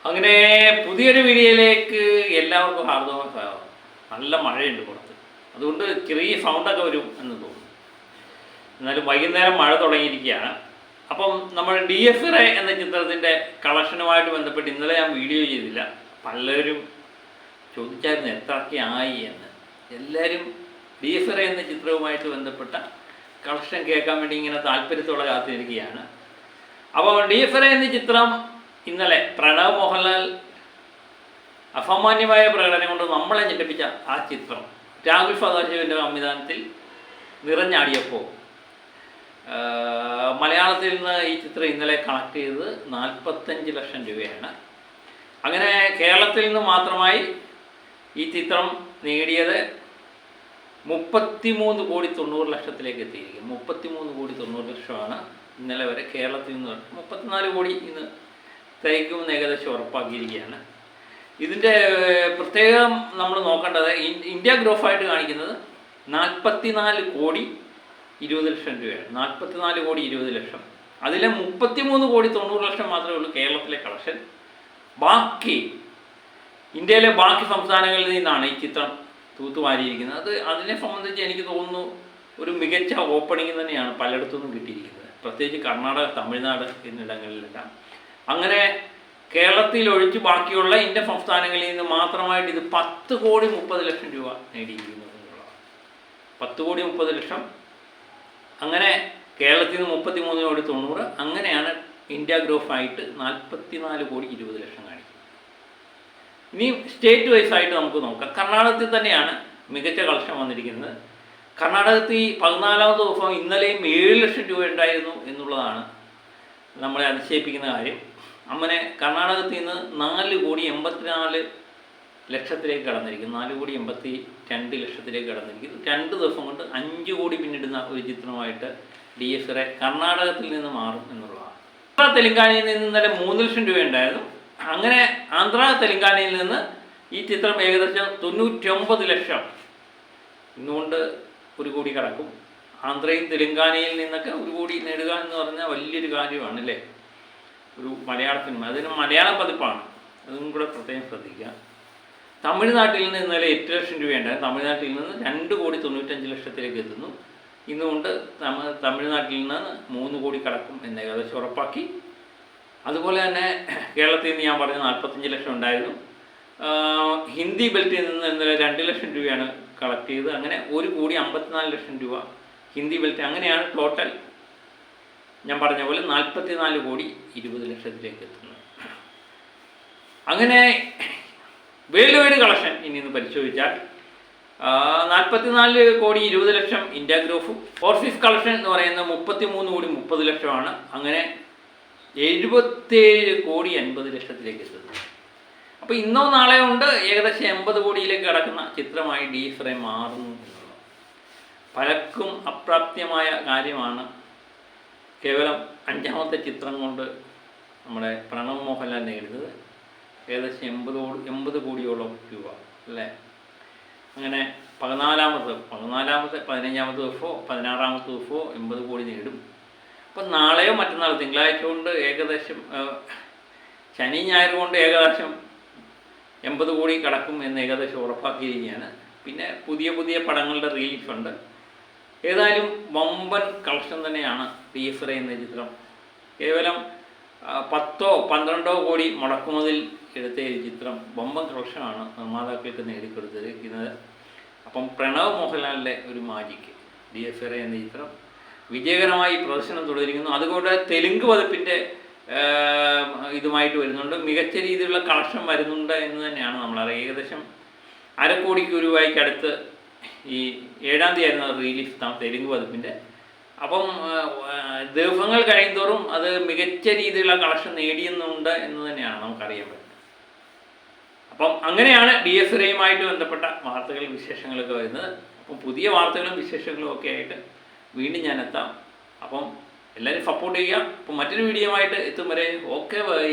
അങ്ങനെ പുതിയൊരു വീഡിയോയിലേക്ക് എല്ലാവർക്കും ഹാർദവമായ സ്വാഗതം. നല്ല മഴയുണ്ട് പുറത്ത്, അതുകൊണ്ട് ചെറിയ സൗണ്ടൊക്കെ വരും എന്ന് തോന്നുന്നു. എന്നാലും വൈകുന്നേരം മഴ തുടങ്ങിയിരിക്കുകയാണ്. അപ്പം നമ്മൾ DFR എന്ന ചിത്രത്തിൻ്റെ കളക്ഷനുമായിട്ട് ബന്ധപ്പെട്ട് ഇന്നലെ ഞാൻ വീഡിയോ ചെയ്തില്ല. പലരും ചോദിച്ചായിരുന്നു എത്രയൊക്കെ ആയി എന്ന്. എല്ലാവരും DFR എന്ന ചിത്രവുമായിട്ട് ബന്ധപ്പെട്ട കളക്ഷൻ കേൾക്കാൻ വേണ്ടി ഇങ്ങനെ താല്പര്യത്തോടെ കാത്തിരിക്കുകയാണ്. അപ്പോൾ DFR എന്ന ചിത്രം ഇന്നലെ പ്രണവ് മോഹൻലാൽ അസാമാന്യമായ പ്രകടനം കൊണ്ട് നമ്മളെ ഞെട്ടിപ്പിച്ച ആ ചിത്രം രാഹുൽ സദാശിവൻ്റെ സംവിധാനത്തിൽ നിറഞ്ഞാടിയപ്പോൾ മലയാളത്തിൽ നിന്ന് ഈ ചിത്രം ഇന്നലെ കണക്ട് ചെയ്തത് 45 ലക്ഷം രൂപയാണ്. അങ്ങനെ കേരളത്തിൽ നിന്ന് മാത്രമായി ഈ ചിത്രം നേടിയത് 33 കോടി 90 ലക്ഷത്തിലേക്ക് എത്തിയിരിക്കും. 33 കോടി 90 ലക്ഷമാണ് ഇന്നലെ വരെ കേരളത്തിൽ നിന്ന്. 34 കോടി ഇന്ന് തയ്ക്കുമെന്ന് ഏകദേശം ഉറപ്പാക്കിയിരിക്കുകയാണ്. ഇതിൻ്റെ പ്രത്യേകം നമ്മൾ നോക്കേണ്ടത് ഇന്ത്യ ഗ്രോഫായിട്ട് കാണിക്കുന്നത് 44 കോടി 20 ലക്ഷം രൂപയാണ്. 44 കോടി 20 ലക്ഷം. അതിലെ 33 കോടി 90 ലക്ഷം മാത്രമേ ഉള്ളൂ കേരളത്തിലെ കളക്ഷൻ. ബാക്കി ഇന്ത്യയിലെ ബാക്കി സംസ്ഥാനങ്ങളിൽ നിന്നാണ് ഈ ചിത്രം തൂത്തുവാരിയിരിക്കുന്നത്. അതിനെ സംബന്ധിച്ച് എനിക്ക് തോന്നുന്നു ഒരു മികച്ച ഓപ്പണിംഗ് തന്നെയാണ് പലയിടത്തുനിന്നും കിട്ടിയിരിക്കുന്നത്. പ്രത്യേകിച്ച് കർണാടക, തമിഴ്നാട് എന്നിടങ്ങളിലെല്ലാം. അങ്ങനെ കേരളത്തിൽ ഒഴിച്ച് ബാക്കിയുള്ള ഇന്ത്യൻ സംസ്ഥാനങ്ങളിൽ നിന്ന് മാത്രമായിട്ട് ഇത് 10 കോടി 30 ലക്ഷം രൂപ നേടിയിരിക്കുന്നു എന്നുള്ളതാണ്. 10 കോടി 30 ലക്ഷം. അങ്ങനെ കേരളത്തിൽ നിന്ന് 33 കോടി 90. അങ്ങനെയാണ് ഇന്ത്യ ഗ്രോഫായിട്ട് 44 കോടി 20 ലക്ഷം കാണിക്കുന്നത്. ഇനി സ്റ്റേറ്റ് വൈസ് ആയിട്ട് നമുക്ക് നോക്കാം. കർണാടകത്തിൽ തന്നെയാണ് മികച്ച കളക്ഷൻ വന്നിരിക്കുന്നത്. കർണാടകത്തിൽ 14ാമത്തെ ദിവസം ഇന്നലെയും 7 ലക്ഷം രൂപ ഉണ്ടായിരുന്നു എന്നുള്ളതാണ് നമ്മളെ അതിശയിപ്പിക്കുന്ന കാര്യം. അങ്ങനെ കർണാടകത്തിൽ നിന്ന് 4 കോടി 84 ലക്ഷത്തിലേക്ക് കടന്നിരിക്കുന്നു. 4 കോടി 82 ലക്ഷത്തിലേക്ക് കടന്നിരിക്കുന്നു. 2 ദിവസം കൊണ്ട് 5 കോടി പിന്നിടുന്ന ഒരു ചിത്രമായിട്ട് DFR കർണാടകത്തിൽ നിന്ന് മാറും എന്നുള്ളതാണ്. ആന്ധ്ര തെലങ്കാനയിൽ നിന്ന് ഇന്നലെ 3 ലക്ഷം രൂപ ഉണ്ടായിരുന്നു. അങ്ങനെ ആന്ധ്ര തെലങ്കാനയിൽ നിന്ന് ഈ ചിത്രം ഏകദേശം 99 ലക്ഷം ഇന്നുകൊണ്ട് 1 കോടി കടക്കും. ആന്ധ്രയും തെലങ്കാനയിൽ നിന്നൊക്കെ 1 കോടി നേടുക എന്ന് പറഞ്ഞാൽ വലിയൊരു കാര്യമാണ് അല്ലേ? ഒരു മലയാള സിനിമ, അതിന് മലയാളം പതിപ്പാണ്, അതും കൂടെ പ്രത്യേകം ശ്രദ്ധിക്കുക. തമിഴ്നാട്ടിൽ നിന്ന് ഇന്നലെ 8 ലക്ഷം രൂപയുണ്ടായിരുന്നു. തമിഴ്നാട്ടിൽ നിന്ന് 2 കോടി 95 ലക്ഷത്തിലേക്ക് എത്തുന്നു. ഇന്നുകൊണ്ട് തമിഴ്നാട്ടിൽ നിന്ന് 3 കോടി കടക്കും എന്ന് ഏകദേശം ഉറപ്പാക്കി. അതുപോലെ തന്നെ കേരളത്തിൽ നിന്ന് ഞാൻ പറഞ്ഞ 45 ലക്ഷം ഉണ്ടായിരുന്നു. ഹിന്ദി ബെൽറ്റിൽ നിന്ന് ഇന്നലെ 2 ലക്ഷം രൂപയാണ് കളക്ട് ചെയ്തത്. അങ്ങനെ 1 കോടി 54 ലക്ഷം രൂപ ഹിന്ദി ബെൽറ്റ്. അങ്ങനെയാണ് ടോട്ടൽ ഞാൻ പറഞ്ഞ പോലെ 44 കോടി 20 ലക്ഷത്തിലേക്ക് എത്തുന്നത്. അങ്ങനെ വേൾഡ് വൈഡ് കളക്ഷൻ ഇനി ഇന്ന് പരിശോധിച്ചാൽ 44 കോടി 20 ലക്ഷം ഇന്ത്യ ഗ്രോഫും. ഓവർസീസ് കളക്ഷൻ എന്ന് പറയുന്നത് 33 കോടി 30 ലക്ഷമാണ്. അങ്ങനെ 77 കോടി 80 ലക്ഷത്തിലേക്ക് എത്തുന്നു. അപ്പോൾ ഇന്നോ നാളെയോ കൊണ്ട് ഏകദേശം 80 കോടിയിലേക്ക് കടക്കുന്ന ചിത്രമായി DFR മാറുന്നു എന്നുള്ളത് പലർക്കും അപ്രാപ്യമായ കാര്യമാണ്. കേവലം 5ാമത്തെ ചിത്രം കൊണ്ട് നമ്മുടെ പ്രണവ് മോഹൻലാൽ നേടുന്നത് ഏകദേശം 80 കോടിയോളം രൂപ അല്ലേ? അങ്ങനെ 15ാമത്തെ 15ാമത്തെ ദിവസമോ 16ാമത്തെ ദിവസമോ 80 കോടി നേടും. അപ്പം നാളെയോ മറ്റന്നാളോ തിങ്കളാഴ്ച കൊണ്ട് ഏകദേശം ശനി ഞായർ കൊണ്ട് ഏകദേശം 80 കോടി കടക്കും എന്ന് ഏകദേശം ഉറപ്പാക്കിയിരിക്കുകയാണ്. പിന്നെ പുതിയ പുതിയ പടങ്ങളുടെ റിലീസ് ഉണ്ട്. ഏതായാലും വമ്പൻ കളക്ഷൻ തന്നെയാണ് DFR എന്ന ചിത്രം. കേവലം 10-12 കോടി മുടക്കുമതിൽ എടുത്ത ഈ ചിത്രം വമ്പൻ കളക്ഷനാണ് നിർമ്മാതാക്കൾക്ക് നേടിക്കൊടുത്തിരിക്കുന്നത്. അപ്പം പ്രണവ് മോഹൻലാലിൻ്റെ ഒരു മാജിക്ക് DFR എന്ന ചിത്രം വിജയകരമായി പ്രദർശനം തുടരുന്നു. അതുകൊണ്ട് തെലുങ്ക് പതിപ്പിൻ്റെ ഇതുമായിട്ട് വരുന്നുണ്ട്. മികച്ച രീതിയിലുള്ള കളക്ഷൻ വരുന്നുണ്ട് എന്ന് തന്നെയാണ് നമ്മളറിയാം. ഏകദേശം 1/2 കോടി രൂപയ്ക്ക് അടുത്ത് ഈ 7ാം തീയതി ആയിരുന്നു റിലീസ് തെലുങ്ക് പതിപ്പിൻ്റെ. അപ്പം ദിവസങ്ങൾ കഴിയുന്തോറും അത് മികച്ച രീതിയിലുള്ള കളക്ഷൻ നേടിയെന്നുണ്ട് എന്ന് തന്നെയാണ് നമുക്കറിയാൻ പറ്റുന്നത്. അപ്പം അങ്ങനെയാണ് DFRയുമായിട്ട് ബന്ധപ്പെട്ട വാർത്തകളും വിശേഷങ്ങളൊക്കെ വരുന്നത്. അപ്പം പുതിയ വാർത്തകളും വിശേഷങ്ങളും ഒക്കെ ആയിട്ട് വീണ്ടും ഞാൻ എത്താം. അപ്പം എല്ലാവരും സപ്പോർട്ട് ചെയ്യുക. അപ്പം മറ്റൊരു വീഡിയോ ആയിട്ട് എത്തും വരെ ഓക്കെ ബൈ.